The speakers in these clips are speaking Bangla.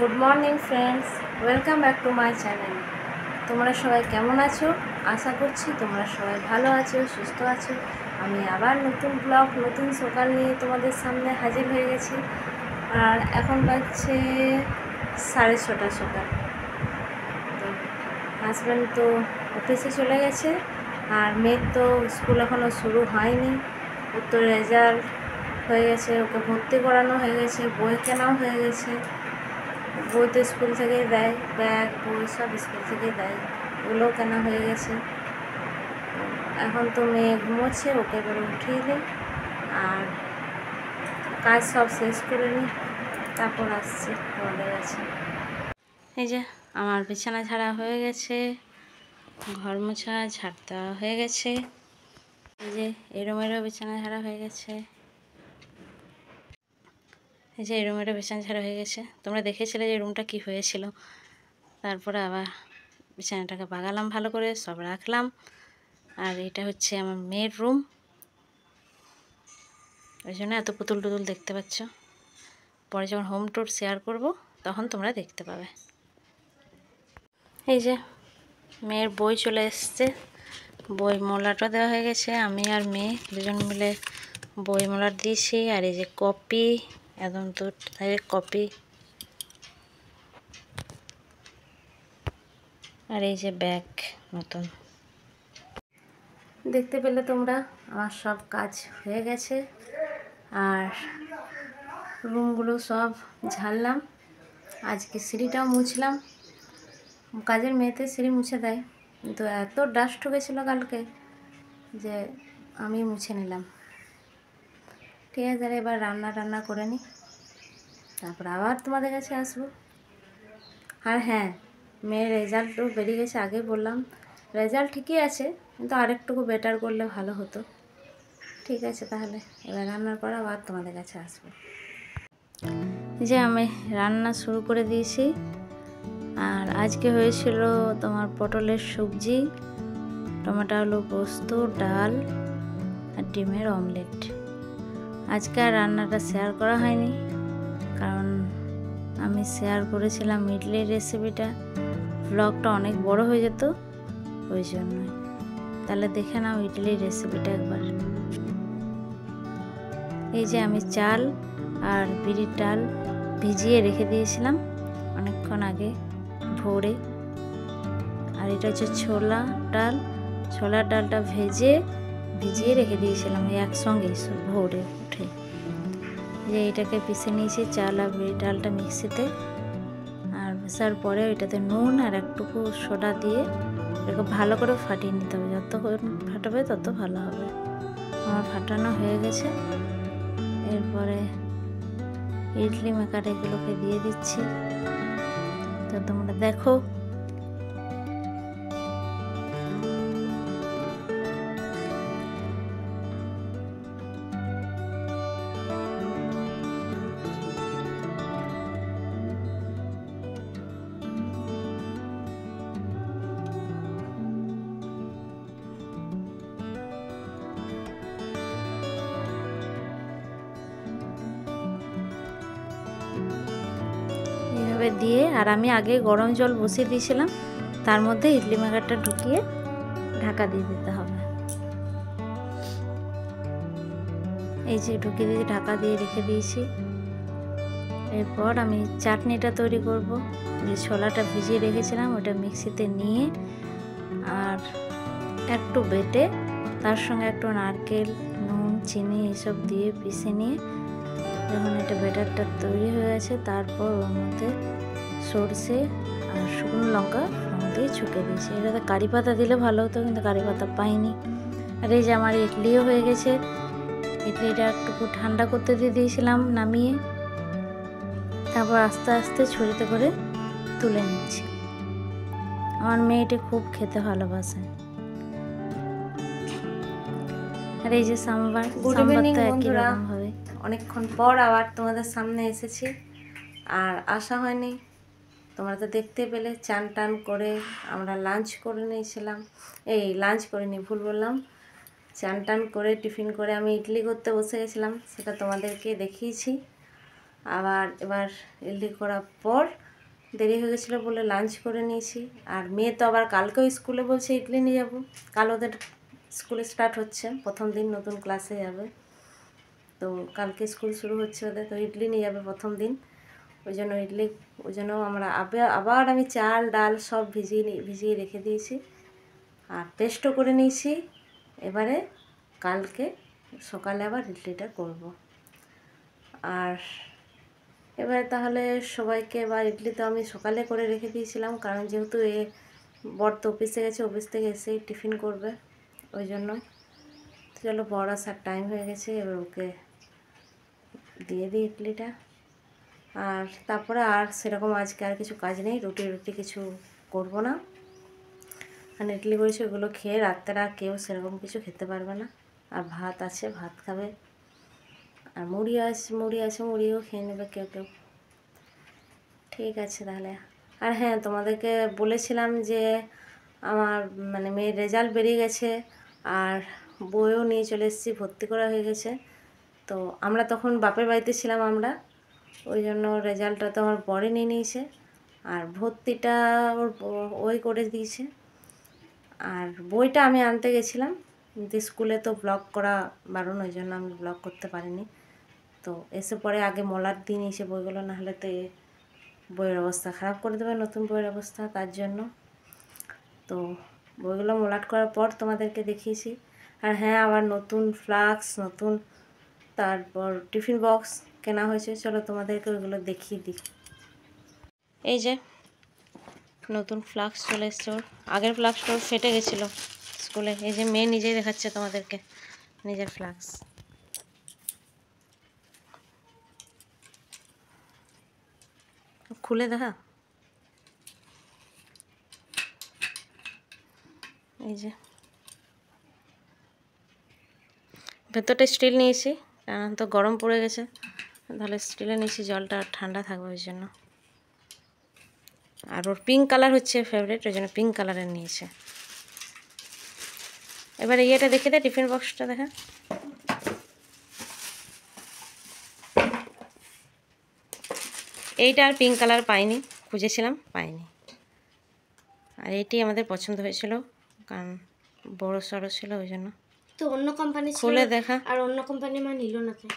Good morning friends, welcome back to my channel. তোমরা সবাই কেমন আছো? আশা করছি তোমরা সবাই ভালো আছো, সুস্থ আছো। আমি আবার নতুন ব্লগ, নতুন সকাল নিয়ে তোমাদের সামনে হাজির হয়ে গেছি। আর এখন বাজছে 6:30 সকাল। তো হাজব্যান্ড তো অফিসে চলে গেছে, আর মেয়ের তো স্কুল এখনও শুরু হয়নি। ওর তো রেজাল্ট হয়ে গেছে, ওকে ভর্তি করানো হয়ে গেছে, বই কেনাও হয়ে গেছে। বই তো স্কুল থেকেই দেয়, ব্যাগ বই সব স্কুল থেকেই দেয়, ওগুলোও কেনা হয়ে গেছে। এখন তো মেয়ে ঘুমোচ্ছে, ওকে এবারে উঠিয়ে দিই আর কাজ সব শেষ করে নিই, তারপর আসছি তোমাদের কাছে। এই যে আমার বিছানা ঝাড়া হয়ে গেছে, ঘর মোছা ঝাড় দেওয়া হয়ে গেছে। এই যে এরমেরও বিছানা ঝাড়া হয়ে গেছে, এই যে রুমেরও বিছানা ঝাড়া হয়ে গেছে। তোমরা দেখেছিলে যে রুমটা কি হয়েছিল। তারপরে আবার বিছানাটাকে বাগালাম, ভালো করে সব রাখলাম। আর এটা হচ্ছে আমার মেয়ের রুম, ওই জন্য এত পুতুল টুতুল দেখতে পাচ্ছ। পরে যখন হোম ট্যুর শেয়ার করব তখন তোমরা দেখতে পাবে। এই যে মেয়ের বই চলে এসছে, বই মোলাটা দেওয়া হয়ে গেছে। আমি আর মেয়ে দুজন মিলে বই মোলার দিয়েছি। আর এই যে কপি, একদম তো কপি। আর এই যে ব্যাগ নতুন। দেখতে পেলে তোমরা আমার সব কাজ হয়ে গেছে। আর রুমগুলো সব ঝাড়লাম, আজকে সিঁড়িটাও মুছলাম। কাজের মেয়েতে সিঁড়ি মুছে দেয়, কিন্তু এত ডাস্ট গেছিলো কালকে যে আমি মুছে নিলাম। ঠিক আছে, এবার রান্না করে নিই, তারপর আবার তোমাদের কাছে আসবো। আর হ্যাঁ, মেয়ের রেজাল্টও বেরিয়ে গেছে, আগে বললাম। রেজাল্ট ঠিকই আছে, কিন্তু আরেকটুকু বেটার করলে ভালো হতো। ঠিক আছে, তাহলে এবার রান্নার পর আবার তোমাদের কাছে আসবো। যে আমি রান্না শুরু করে দিয়েছি। আর আজকে হয়েছিল তোমার পটলের সবজি, টমেটো আলু পোস্ত, ডাল আর ডিমের অমলেট। আজকে আর রান্নাটা শেয়ার করা হয়নি, কারণ আমি শেয়ার করেছিলাম ইডলির রেসিপিটা, ব্লগটা অনেক বড় হয়ে যেত, ওই জন্য। তাহলে দেখে নাও ইডলির রেসিপিটা একবার। এই যে আমি চাল আর বিরির ডাল ভিজিয়ে রেখে দিয়েছিলাম অনেকক্ষণ আগে ভোরে। আর এটা হচ্ছে ছোলার ডালটা ভিজিয়ে রেখে দিয়েছিলাম একসঙ্গে ভোরে উঠে। যে এটাকে পিষে নিয়েছি, চাল আর বিরির ডালটা মিক্সিতে। আর পিষার পরে এটাতে নুন আর একটুকু সোডা দিয়ে এটাকে ভালো করে ফাটিয়ে নিতে হবে। যত ফাটাবে তত ভালো হবে। আমার ফাটানো হয়ে গেছে। এরপরে ইডলি মেকার এগুলোকে দিয়ে দিচ্ছি, তো তোমরা দেখো। এইভাবে দিয়ে, আর আমি আগে গরম জল বসিয়ে দিয়েছিলাম, তার মধ্যে ইডলি মেকারটা ঢুকিয়ে ঢাকা দিয়ে দিতে হবে। এই যে ঢুকিয়ে দিয়ে ঢাকা দিয়ে রেখে দিয়েছি। এরপর আমি চাটনিটা তৈরি করব। যে ছোলাটা ভিজিয়ে রেখেছিলাম ওটা মিক্সিতে নিয়ে আর একটু বেটে তার সঙ্গে একটু নারকেল, নুন, চিনি এইসব দিয়ে পিষে নিয়ে, যখন এটা ব্যাটারটা তৈরি হয়ে গেছে, তারপর ওর মধ্যে সরষে আর শুকনো লঙ্কা দিয়ে ছুঁকে দিয়েছি। এটাতে কারি পাতা দিলে ভালো হতো, কিন্তু কারি পাতা পাইনি। আর এই যে আমার ইডলিও হয়ে গেছে। ইডলিটা একটু ঠান্ডা করতে দিয়ে দিয়েছিলাম নামিয়ে, তারপর আস্তে আস্তে ছুরিতে করে তুলে নিচ্ছি। আমার মেয়েটি খুব খেতে ভালোবাসে। আর এই যে সাম্বার, গুড ইভিনিং তো একই বন্ধুরা, রকম ভাবে। অনেকক্ষণ পর আবার তোমাদের সামনে এসেছি। আর আসা হয়নি, তোমরা তো দেখতে পেলে। চান টান করে আমরা লাঞ্চ করে নিয়েছিলাম। লাঞ্চ করিনি, ভুল বললাম। চান টান করে টিফিন করে আমি ইডলি করতে বসে গেছিলাম, সেটা তোমাদেরকে দেখিয়েছি। এবার ইডলি করার পর দেরি হয়ে গেছিলো বলে লাঞ্চ করে নিয়েছি। আর মেয়ে তো আবার কালকেও স্কুলে বলছে ইডলি নিয়ে যাবো, কাল ওদের স্কুলে স্টার্ট হচ্ছে, প্রথম দিন নতুন ক্লাসে যাবে, তো কালকে স্কুল শুরু হচ্ছে ওদের, তো ইডলি নিয়ে যাবে প্রথম দিন। ওই জন্য আমরা আবার আমি চাল ডাল সব ভিজিয়ে রেখে দিয়েছি আর পেস্টও করে নিয়েছি। এবারে কালকে সকালে আবার ইডলিটা করব। আর এবারে তাহলে সবাইকে, বা ইডলি তো আমি সকালে করে রেখে দিয়েছিলাম, কারণ যেহেতু বর তো অফিসে গেছে, অফিস থেকে এসেই টিফিন করবে, ওই জন্য। চলো, বর আসার টাইম হয়ে গেছে, এবার ওকে দিয়ে দিই ইডলিটা। আর তারপরে আর সেরকম আজকে আর কিছু কাজ নেই, রুটি কিছু করব না। আর ইডলি করেছি, ওগুলো খেয়ে রাত্রে আর কেউ সেরকম কিছু খেতে পারবে না। আর ভাত আছে, ভাত খাবে। আর মুড়ি আছে, মুড়িও খেয়ে নেবে কেউ কেউ। ঠিক আছে তাহলে। আর হ্যাঁ, তোমাদেরকে বলেছিলাম যে আমার মানে মেয়ের রেজাল্ট বেরিয়ে গেছে, আর বইও নিয়ে চলে এসেছি, ভর্তি করা হয়ে গেছে। তো আমরা তখন বাপের বাড়িতে ছিলাম আমরা, ওই জন্য রেজাল্টটা তো আমার বরে নিয়ে নিয়েছে, আর ভর্তিটা ওই করে দিয়েছে। আর বইটা আমি আনতে গেছিলাম, কিন্তু স্কুলে তো ব্লগ করা বারণ, ওই জন্য আমি ব্লগ করতে পারিনি। তো এসে পরে আগে মলাট দিয়ে নিয়েছে বইগুলো, নাহলে তো বইয়ের অবস্থা খারাপ করে দেবে, নতুন বইয়ের অবস্থা, তার জন্য। তো বইগুলো মলাট করার পর তোমাদেরকে দেখিয়েছি। আর হ্যাঁ, আবার নতুন ফ্লাস্ক, নতুন তারপর টিফিন বক্স কেনা হয়েছে, চলো তোমাদেরকে ওইগুলো দেখিয়ে দিই। এই যে নতুন ফ্লাস্ক চলে এসছে, ওর আগের ফ্লাস্কটা ফেটে গেছিলো স্কুলে। এই যে মেয়ে নিজেই দেখাচ্ছে তোমাদেরকে নিজের ফ্লাস্ক। খুলে দেখা, এই যে ভেতরটা স্টিল নিয়েছি, কারণ তো গরম পড়ে গেছে, তাহলে স্টিলে নিয়েছি, জলটা ঠান্ডা থাকবে ওই জন্য। আর ওর পিঙ্ক কালার হচ্ছে ফেভারিট, ওই জন্য পিঙ্ক কালারের নিয়েছে। এবার ইয়েটা দেখে দে, টিফিন বক্সটা দেখা। এইটা আর পিঙ্ক কালার পাইনি, খুঁজেছিলাম পাইনি। আর এইটি আমাদের পছন্দ হয়েছিল, কারণ বড় সড়ো ছিল, ওই জন্য। তো অন্য কোম্পানি খুলে দেখা। আর অন্য কোম্পানি মা নিল না কেন?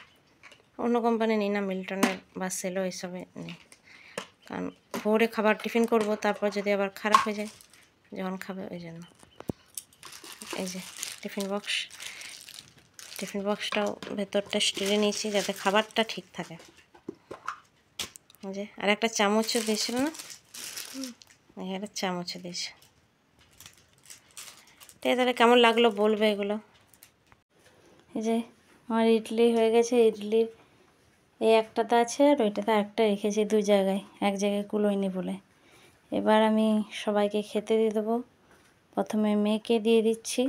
অন্য কোম্পানি নিই না, মিল্টনের বা সেলো এসবে নেই, কারণ ভোরে খাবার টিফিন করব, তারপর যদি আবার খারাপ হয়ে যায় যখন খাবে, ওই জন্য। এই যে টিফিন বক্সটাও ভেতরটা স্টিলে নিয়েছি, যাতে খাবারটা ঠিক থাকে। এই যে আর একটা চামচও দিয়েছিল না, একটা চামচও দিয়েছে। তাহলে কেমন লাগলো বলবে এগুলো। এই যে আমার ইডলি হয়ে গেছে, ইডলির এই একটাতে আছে আর ওইটাতে একটা রেখেছি, দুই জায়গায়, এক জায়গায় কুলোয়নি বলে। এবার আমি সবাইকে খেতে দিয়ে দেবো। প্রথমে মেয়েকে দিয়ে দিচ্ছি,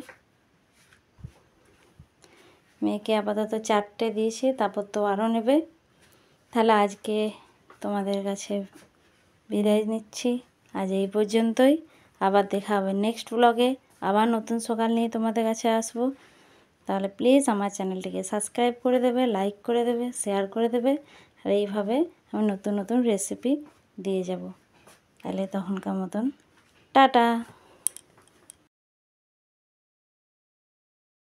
মেয়েকে আপাতত 4টে দিয়েছি, তারপর তো আরও নেবে। তাহলে আজকে তোমাদের কাছে বিদায় নিচ্ছি, আজ এই পর্যন্তই। আবার দেখা হবে নেক্সট ব্লগে, আবার নতুন সকাল নিয়ে তোমাদের কাছে আসবো। তাহলে প্লিজ আমার চ্যানেলটিকে সাবস্ক্রাইব করে দেবে, লাইক করে দেবে, শেয়ার করে দেবে। আর এইভাবে আমি নতুন নতুন রেসিপি দিয়ে যাব। তাহলে তখনকার মতন টাটা।